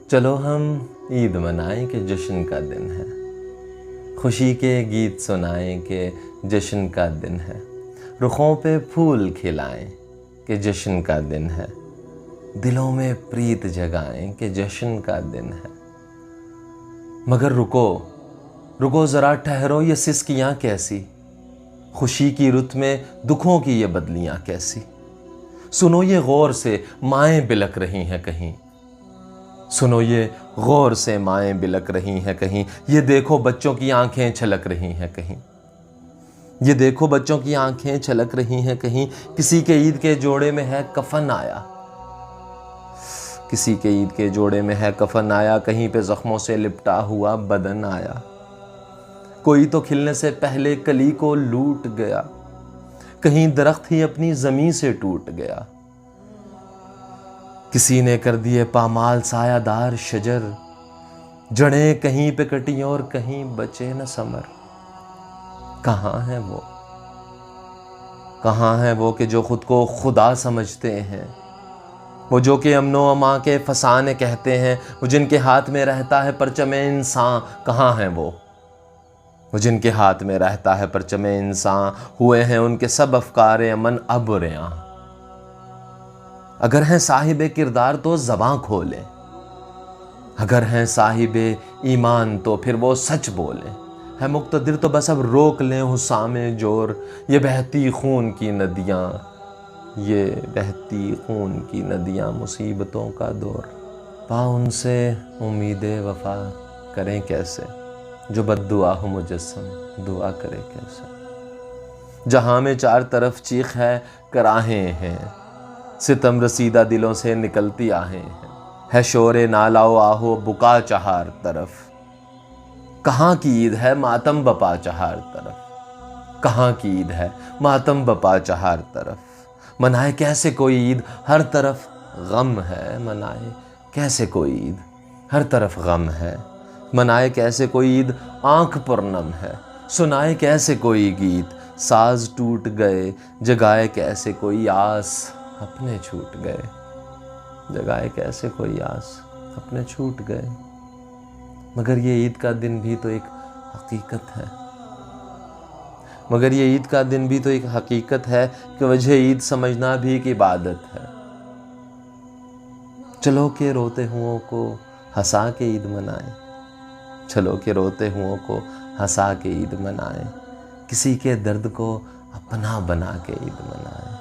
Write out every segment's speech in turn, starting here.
چلو ہم عید منائیں کہ جشن کا دن ہے، خوشی کے گیت سنائیں کہ جشن کا دن ہے، رخوں پہ پھول کھلائیں کہ جشن کا دن ہے، دلوں میں پریت جگائیں کہ جشن کا دن ہے۔ مگر رکو ذرا ٹھہرو، یہ سسکیاں کیسی، خوشی کی رت میں دکھوں کی یہ بدلیاں کیسی۔ سنو یہ غور سے مائیں بلک رہی ہیں کہیں، سنو یہ غور سے مائیں بلک رہی ہیں کہیں، یہ دیکھو بچوں کی آنکھیں چھلک رہی ہیں کہیں، یہ دیکھو بچوں کی آنکھیں چھلک رہی ہیں کہیں۔ کسی کے عید کے جوڑے میں ہے کفن آیا، کسی کے عید کے جوڑے میں ہے کفن آیا، کہیں پہ زخموں سے لپٹا ہوا بدن آیا۔ کوئی تو کھلنے سے پہلے کلی کو لوٹ گیا، کہیں درخت ہی اپنی زمین سے ٹوٹ گیا۔ کسی نے کر دیے پامال سایہ دار شجر، جڑیں کہیں پہ کٹی اور کہیں بچے نہ ثمر۔ کہاں ہیں وہ، کہاں ہیں وہ کہ جو خود کو خدا سمجھتے ہیں، وہ جو کہ امن و امان کے فسانے کہتے ہیں، وہ جن کے ہاتھ میں رہتا ہے پرچم انسان۔ کہاں ہیں وہ جن کے ہاتھ میں رہتا ہے پرچم انسان، ہوئے ہیں ان کے سب افکار امن اب ریاں۔ اگر ہیں صاحب کردار تو زباں کھولیں، اگر ہیں صاحب ایمان تو پھر وہ سچ بولیں، ہے مقتدر تو بس اب روک لیں حسام جور، یہ بہتی خون کی ندیاں، یہ بہتی خون کی ندیاں مصیبتوں کا دور۔ پا ان سے امید وفا کریں کیسے، جو بد دعا ہو مجسم دعا کرے کیسے۔ جہاں میں چار طرف چیخ ہے کراہیں ہیں، ستم رسیدہ دلوں سے نکلتی آہیں ہیں، ہے شور نالا و آہو بکا چہار طرف۔ کہاں کی عید ہے ماتم بپا چہار طرف، کہاں کی عید ہے ماتم بپا چہار طرف۔ منائے کیسے کوئی عید، ہر طرف غم ہے، منائے کیسے کوئی عید، ہر طرف غم ہے۔ منائے کیسے کوئی عید، آنکھ پر نم ہے، سنائے کیسے کوئی گیت، ساز ٹوٹ گئے، جگائے کیسے کوئی آس، اپنے چھوٹ گئے، جگائے کیسے کوئی آس، اپنے چھوٹ گئے۔ مگر یہ عید کا دن بھی تو ایک حقیقت ہے، مگر یہ عید کا دن بھی تو ایک حقیقت ہے کہ وجہ عید سمجھنا بھی ایک عبادت ہے۔ چلو کہ روتے ہوں کو ہنسا کے عید منائیں، چلو کہ روتے ہوں کو ہنسا کے عید منائیں، کسی کے درد کو اپنا بنا کے عید منائیں،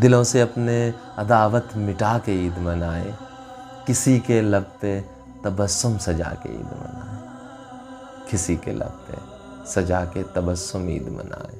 دلوں سے اپنے عداوت مٹا کے عید منائیں، کسی کے لب پہ تبسم سجا کے عید منائیں، کسی کے لب پہ سجا کے تبسم عید منائیں۔